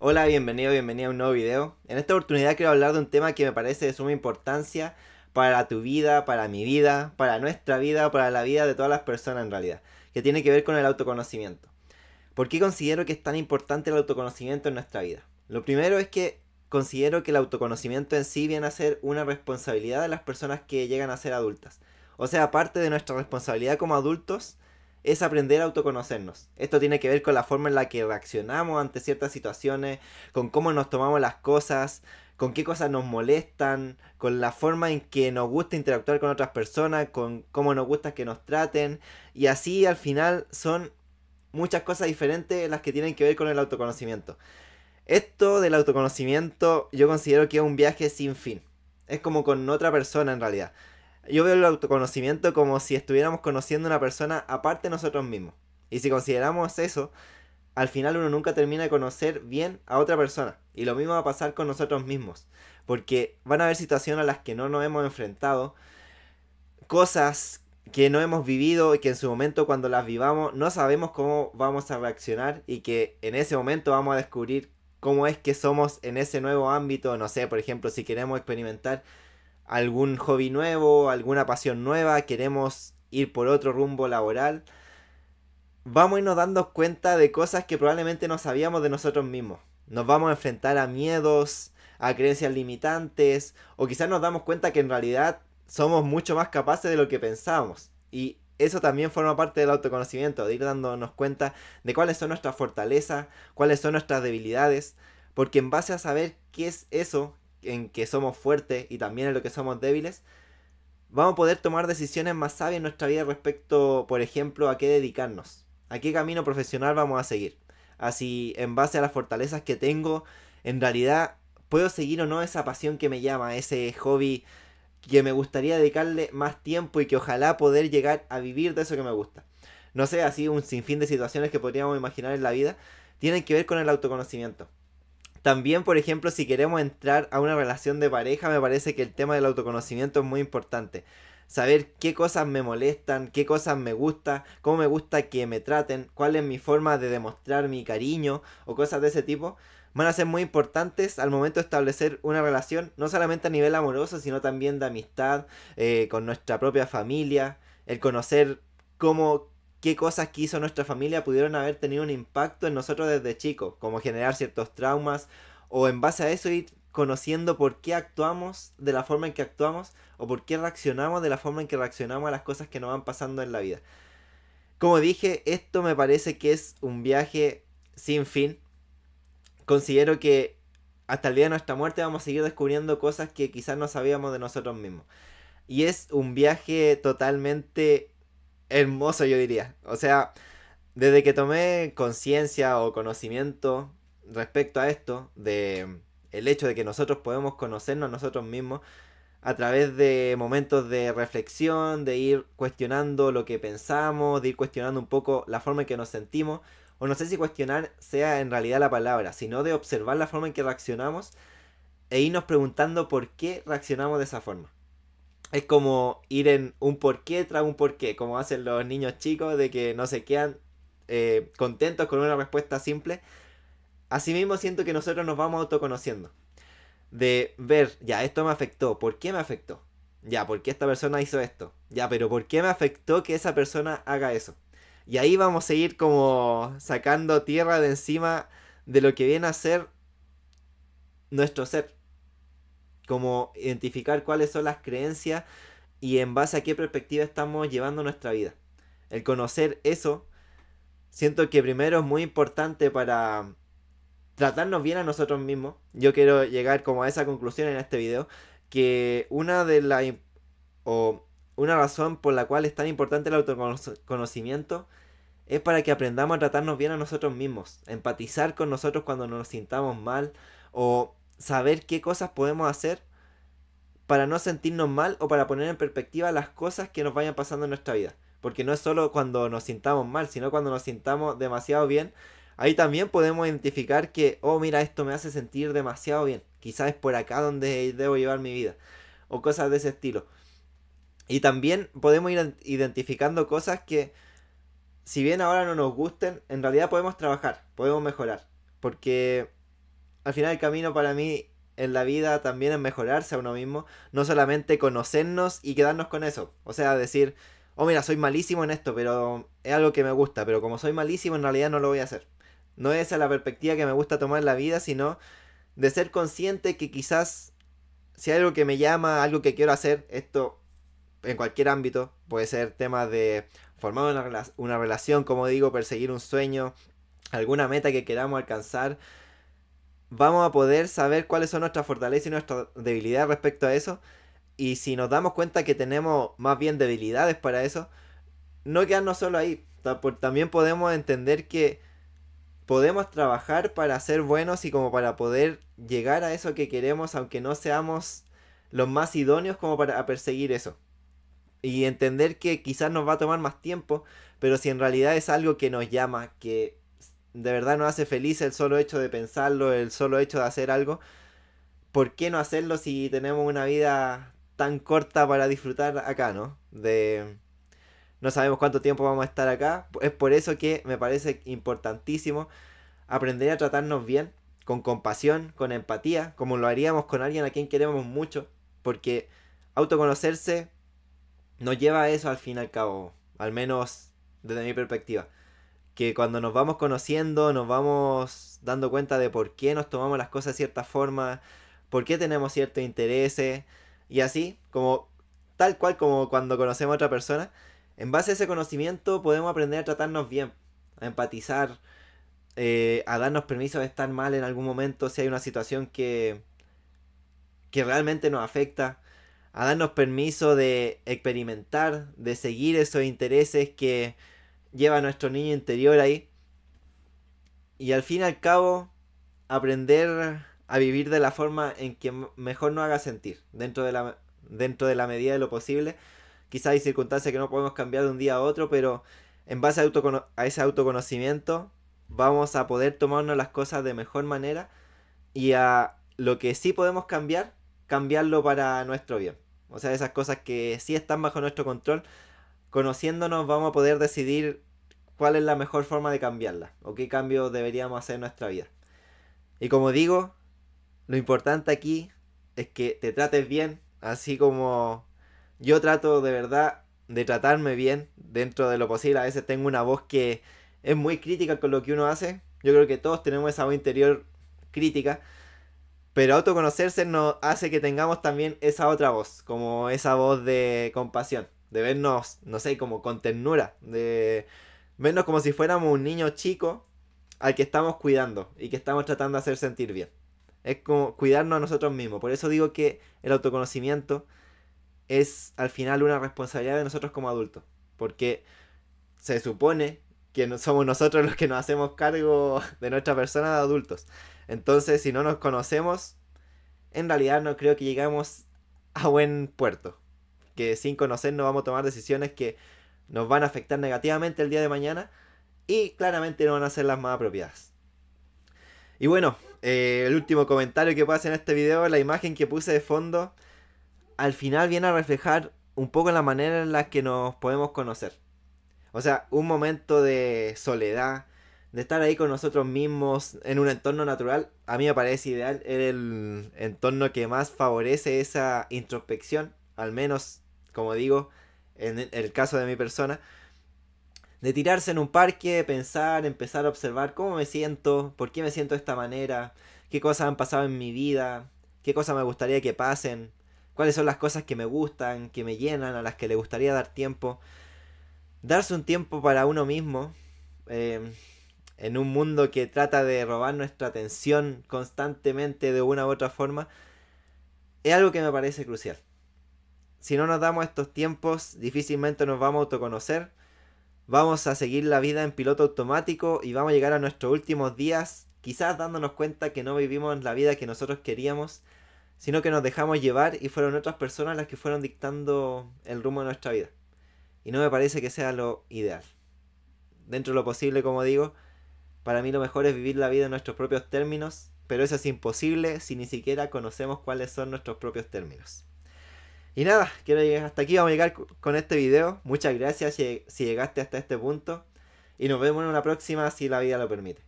Hola, bienvenido a un nuevo video. En esta oportunidad quiero hablar de un tema que me parece de suma importancia para tu vida, para mi vida, para nuestra vida, para la vida de todas las personas en realidad, que tiene que ver con el autoconocimiento. ¿Por qué considero que es tan importante el autoconocimiento en nuestra vida? Lo primero es que considero que el autoconocimiento en sí viene a ser una responsabilidad de las personas que llegan a ser adultas. O sea, parte de nuestra responsabilidad como adultos es aprender a autoconocernos. Esto tiene que ver con la forma en la que reaccionamos ante ciertas situaciones, con cómo nos tomamos las cosas, con qué cosas nos molestan, con la forma en que nos gusta interactuar con otras personas, con cómo nos gusta que nos traten. Y así al final son muchas cosas diferentes las que tienen que ver con el autoconocimiento. Esto del autoconocimiento yo considero que es un viaje sin fin. Es como con otra persona en realidad. Yo veo el autoconocimiento como si estuviéramos conociendo a una persona aparte de nosotros mismos. Y si consideramos eso, al final uno nunca termina de conocer bien a otra persona. Y lo mismo va a pasar con nosotros mismos. Porque van a haber situaciones a las que no nos hemos enfrentado, cosas que no hemos vivido y que en su momento cuando las vivamos no sabemos cómo vamos a reaccionar y que en ese momento vamos a descubrir cómo es que somos en ese nuevo ámbito. No sé, por ejemplo, si queremos experimentar algún hobby nuevo, alguna pasión nueva, queremos ir por otro rumbo laboral, vamos a irnos dando cuenta de cosas que probablemente no sabíamos de nosotros mismos. Nos vamos a enfrentar a miedos, a creencias limitantes, o quizás nos damos cuenta que en realidad somos mucho más capaces de lo que pensábamos. Y eso también forma parte del autoconocimiento, de ir dándonos cuenta de cuáles son nuestras fortalezas, cuáles son nuestras debilidades, porque en base a saber qué es eso en que somos fuertes y también en lo que somos débiles, vamos a poder tomar decisiones más sabias en nuestra vida respecto, por ejemplo, a qué dedicarnos, a qué camino profesional vamos a seguir. Así, en base a las fortalezas que tengo, en realidad puedo seguir o no esa pasión que me llama, ese hobby que me gustaría dedicarle más tiempo y que ojalá poder llegar a vivir de eso que me gusta. No sé, así un sinfín de situaciones que podríamos imaginar en la vida tienen que ver con el autoconocimiento. También, por ejemplo, si queremos entrar a una relación de pareja, me parece que el tema del autoconocimiento es muy importante. Saber qué cosas me molestan, qué cosas me gusta, cómo me gusta que me traten, cuál es mi forma de demostrar mi cariño o cosas de ese tipo, van a ser muy importantes al momento de establecer una relación, no solamente a nivel amoroso, sino también de amistad, con nuestra propia familia, el conocer cómo qué cosas que hizo nuestra familia pudieron haber tenido un impacto en nosotros desde chicos, como generar ciertos traumas, o en base a eso ir conociendo por qué actuamos de la forma en que actuamos, o por qué reaccionamos de la forma en que reaccionamos a las cosas que nos van pasando en la vida. Como dije, esto me parece que es un viaje sin fin. Considero que hasta el día de nuestra muerte vamos a seguir descubriendo cosas que quizás no sabíamos de nosotros mismos. Y es un viaje totalmente hermoso, yo diría. O sea, desde que tomé conciencia o conocimiento respecto a esto, de el hecho de que nosotros podemos conocernos a nosotros mismos a través de momentos de reflexión, de ir cuestionando lo que pensamos, de ir cuestionando un poco la forma en que nos sentimos, o no sé si cuestionar sea en realidad la palabra, sino de observar la forma en que reaccionamos e irnos preguntando por qué reaccionamos de esa forma. Es como ir en un porqué tras un porqué, como hacen los niños chicos de que no se quedan contentos con una respuesta simple. Asimismo siento que nosotros nos vamos autoconociendo. De ver, ya, esto me afectó, ¿por qué me afectó? Ya, ¿por qué esta persona hizo esto? Ya, pero ¿por qué me afectó que esa persona haga eso? Y ahí vamos a ir como sacando tierra de encima de lo que viene a ser nuestro ser. Como identificar cuáles son las creencias y en base a qué perspectiva estamos llevando nuestra vida. El conocer eso, siento que primero es muy importante para tratarnos bien a nosotros mismos. Yo quiero llegar como a esa conclusión en este video, que una de las o una razón por la cual es tan importante el autoconocimiento es para que aprendamos a tratarnos bien a nosotros mismos, empatizar con nosotros cuando nos sintamos mal o saber qué cosas podemos hacer para no sentirnos mal o para poner en perspectiva las cosas que nos vayan pasando en nuestra vida. Porque no es solo cuando nos sintamos mal, sino cuando nos sintamos demasiado bien. Ahí también podemos identificar que, oh, mira, esto me hace sentir demasiado bien. Quizás es por acá donde debo llevar mi vida. O cosas de ese estilo. Y también podemos ir identificando cosas que, si bien ahora no nos gusten, en realidad podemos trabajar, podemos mejorar. Porque al final el camino para mí en la vida también es mejorarse a uno mismo, no solamente conocernos y quedarnos con eso. O sea, decir, oh mira, soy malísimo en esto, pero es algo que me gusta, pero como soy malísimo en realidad no lo voy a hacer. No es esa la perspectiva que me gusta tomar en la vida, sino de ser consciente que quizás si hay algo que me llama, algo que quiero hacer, esto en cualquier ámbito, puede ser temas de formar una relación, como digo, perseguir un sueño, alguna meta que queramos alcanzar, vamos a poder saber cuáles son nuestras fortalezas y nuestras debilidades respecto a eso. Y si nos damos cuenta que tenemos más bien debilidades para eso, no quedarnos solo ahí. También podemos entender que podemos trabajar para ser buenos y como para poder llegar a eso que queremos, aunque no seamos los más idóneos como para perseguir eso. Y entender que quizás nos va a tomar más tiempo, pero si en realidad es algo que nos llama, que de verdad nos hace feliz el solo hecho de pensarlo, el solo hecho de hacer algo, ¿por qué no hacerlo si tenemos una vida tan corta para disfrutar acá, ¿no? No sabemos cuánto tiempo vamos a estar acá. Es por eso que me parece importantísimo aprender a tratarnos bien, con compasión, con empatía, como lo haríamos con alguien a quien queremos mucho, porque autoconocerse nos lleva a eso al fin y al cabo, al menos desde mi perspectiva, que cuando nos vamos conociendo, nos vamos dando cuenta de por qué nos tomamos las cosas de cierta forma, por qué tenemos ciertos intereses, y así, como tal cual como cuando conocemos a otra persona, en base a ese conocimiento podemos aprender a tratarnos bien, a empatizar, a darnos permiso de estar mal en algún momento si hay una situación que realmente nos afecta, a darnos permiso de experimentar, de seguir esos intereses que lleva nuestro niño interior ahí. Y al fin y al cabo, aprender a vivir de la forma en que mejor nos haga sentir, dentro de la medida de lo posible. Quizás hay circunstancias que no podemos cambiar de un día a otro, pero en base a ese autoconocimiento vamos a poder tomarnos las cosas de mejor manera y a lo que sí podemos cambiar, cambiarlo para nuestro bien. O sea, esas cosas que sí están bajo nuestro control, conociéndonos vamos a poder decidir cuál es la mejor forma de cambiarla o qué cambios deberíamos hacer en nuestra vida. Y como digo, lo importante aquí es que te trates bien, así como yo trato de verdad de tratarme bien dentro de lo posible. A veces tengo una voz que es muy crítica con lo que uno hace. Yo creo que todos tenemos esa voz interior crítica, pero autoconocerse nos hace que tengamos también esa otra voz, como esa voz de compasión, de vernos, no sé, como con ternura, de vernos como si fuéramos un niño chico al que estamos cuidando y que estamos tratando de hacer sentir bien. Es como cuidarnos a nosotros mismos. Por eso digo que el autoconocimiento es al final una responsabilidad de nosotros como adultos. Porque se supone que no somos nosotros los que nos hacemos cargo de nuestra persona de adultos. Entonces, si no nos conocemos, en realidad no creo que lleguemos a buen puerto. Que sin conocernos vamos a tomar decisiones que nos van a afectar negativamente el día de mañana y claramente no van a ser las más apropiadas. Y bueno, el último comentario que puedo hacer en este video, la imagen que puse de fondo, al final viene a reflejar un poco la manera en la que nos podemos conocer. O sea, un momento de soledad, de estar ahí con nosotros mismos en un entorno natural, a mí me parece ideal. Es el entorno que más favorece esa introspección, al menos, como digo, en el caso de mi persona. De tirarse en un parque, pensar, empezar a observar cómo me siento, por qué me siento de esta manera, qué cosas han pasado en mi vida, qué cosas me gustaría que pasen, cuáles son las cosas que me gustan, que me llenan, a las que le gustaría dar tiempo. Darse un tiempo para uno mismo, en un mundo que trata de robar nuestra atención constantemente de una u otra forma, es algo que me parece crucial. Si no nos damos estos tiempos, difícilmente nos vamos a autoconocer. Vamos a seguir la vida en piloto automático y vamos a llegar a nuestros últimos días quizás dándonos cuenta que no vivimos la vida que nosotros queríamos, sino que nos dejamos llevar y fueron otras personas las que fueron dictando el rumbo de nuestra vida. Y no me parece que sea lo ideal. Dentro de lo posible, como digo, para mí lo mejor es vivir la vida en nuestros propios términos, pero eso es imposible si ni siquiera conocemos cuáles son nuestros propios términos. Y nada, quiero llegar hasta aquí, vamos a llegar con este video. Muchas gracias si llegaste hasta este punto. Y nos vemos en una próxima si la vida lo permite.